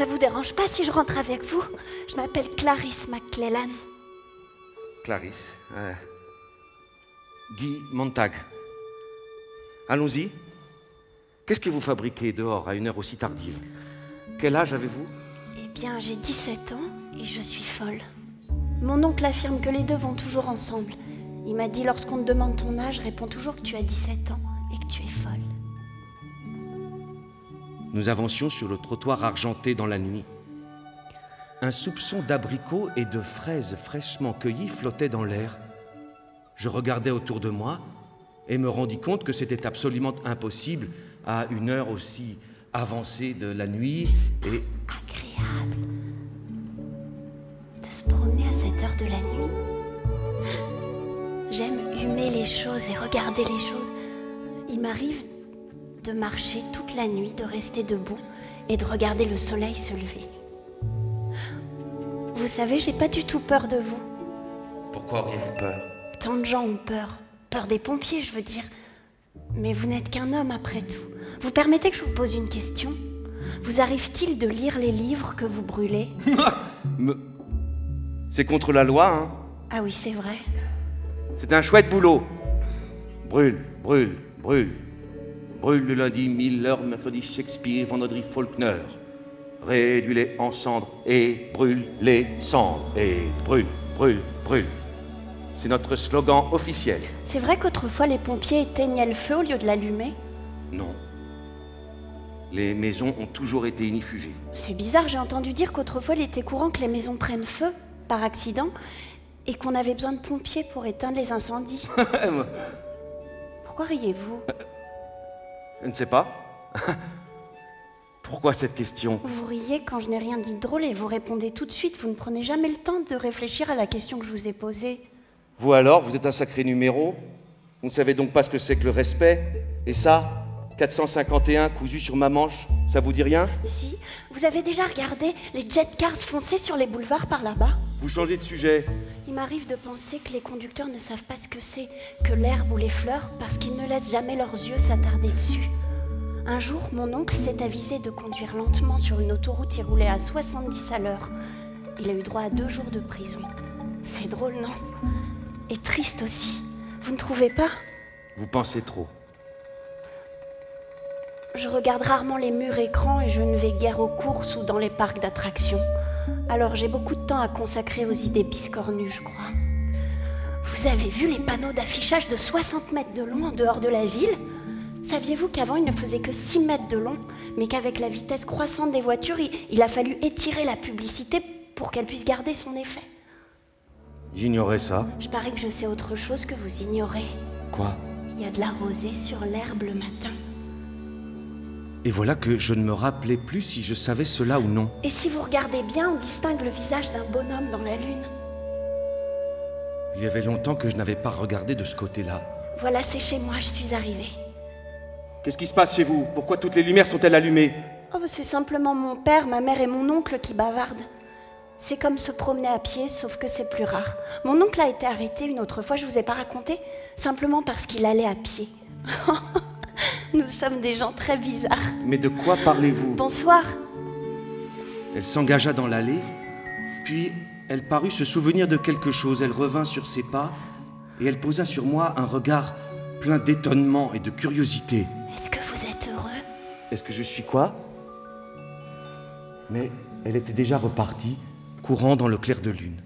Ça vous dérange pas si je rentre avec vous? Je m'appelle Clarisse McClellan. Clarisse. Guy Montag. Allons-y. Qu'est-ce que vous fabriquez dehors à une heure aussi tardive? Quel âge avez-vous? Eh bien, j'ai 17 ans et je suis folle. Mon oncle affirme que les deux vont toujours ensemble. Il m'a dit, lorsqu'on te demande ton âge, réponds toujours que tu as 17 ans et que tu es folle. Nous avancions sur le trottoir argenté dans la nuit. Un soupçon d'abricots et de fraises fraîchement cueillies flottait dans l'air. Je regardais autour de moi et me rendis compte que c'était absolument impossible à une heure aussi avancée de la nuit. N'est-ce pas agréable de se promener à cette heure de la nuit? J'aime humer les choses et regarder les choses. Il m'arrive de marcher toute la nuit, de rester debout et de regarder le soleil se lever. Vous savez, j'ai pas du tout peur de vous. Pourquoi auriez-vous peur? Tant de gens ont peur. Peur des pompiers, je veux dire. Mais vous n'êtes qu'un homme après tout. Vous permettez que je vous pose une question? Vous arrive-t-il de lire les livres que vous brûlez? C'est contre la loi, hein? Ah oui, c'est vrai. C'est un chouette boulot. Brûle, brûle, brûle. Brûle le lundi Miller, mercredi Shakespeare, vendredi Faulkner. Réduis-les en cendres et brûle les cendres. Et brûle, brûle, brûle. C'est notre slogan officiel. C'est vrai qu'autrefois les pompiers éteignaient le feu au lieu de l'allumer? Non. Les maisons ont toujours été inifugées. C'est bizarre, j'ai entendu dire qu'autrefois il était courant que les maisons prennent feu par accident et qu'on avait besoin de pompiers pour éteindre les incendies. Pourquoi riez-vous? Je ne sais pas. Pourquoi cette question? Vous riez quand je n'ai rien dit de drôle et vous répondez tout de suite. Vous ne prenez jamais le temps de réfléchir à la question que je vous ai posée. Vous alors, vous êtes un sacré numéro? Vous ne savez donc pas ce que c'est que le respect? Et ça, 451 cousu sur ma manche, ça vous dit rien? Si, vous avez déjà regardé les jet cars foncer sur les boulevards par là-bas? Vous changez de sujet. Il m'arrive de penser que les conducteurs ne savent pas ce que c'est que l'herbe ou les fleurs parce qu'ils ne laissent jamais leurs yeux s'attarder dessus. Un jour, mon oncle s'est avisé de conduire lentement sur une autoroute et roulait à 70 à l'heure. Il a eu droit à 2 jours de prison. C'est drôle, non? Et triste aussi. Vous ne trouvez pas? Vous pensez trop. Je regarde rarement les murs écrans et je ne vais guère aux courses ou dans les parcs d'attractions. Alors j'ai beaucoup de temps à consacrer aux idées biscornues, je crois. Vous avez vu les panneaux d'affichage de 60 mètres de long en dehors de la ville? Saviez-vous qu'avant il ne faisait que 6 mètres de long, mais qu'avec la vitesse croissante des voitures, il a fallu étirer la publicité pour qu'elle puisse garder son effet? J'ignorais ça. Je parie que je sais autre chose que vous ignorez. Quoi? Il y a de la rosée sur l'herbe le matin. Et voilà que je ne me rappelais plus si je savais cela ou non. Et si vous regardez bien, on distingue le visage d'un bonhomme dans la lune. Il y avait longtemps que je n'avais pas regardé de ce côté-là. Voilà, c'est chez moi, je suis arrivée. Qu'est-ce qui se passe chez vous? Pourquoi toutes les lumières sont-elles allumées? Oh, c'est simplement mon père, ma mère et mon oncle qui bavardent. C'est comme se promener à pied, sauf que c'est plus rare. Mon oncle a été arrêté une autre fois, je vous ai pas raconté, simplement parce qu'il allait à pied. Nous sommes des gens très bizarres. Mais de quoi parlez-vous? Bonsoir. Elle s'engagea dans l'allée, puis elle parut se souvenir de quelque chose. Elle revint sur ses pas et elle posa sur moi un regard plein d'étonnement et de curiosité. Est-ce que vous êtes heureux? Est-ce que je suis quoi? Mais elle était déjà repartie, courant dans le clair de lune.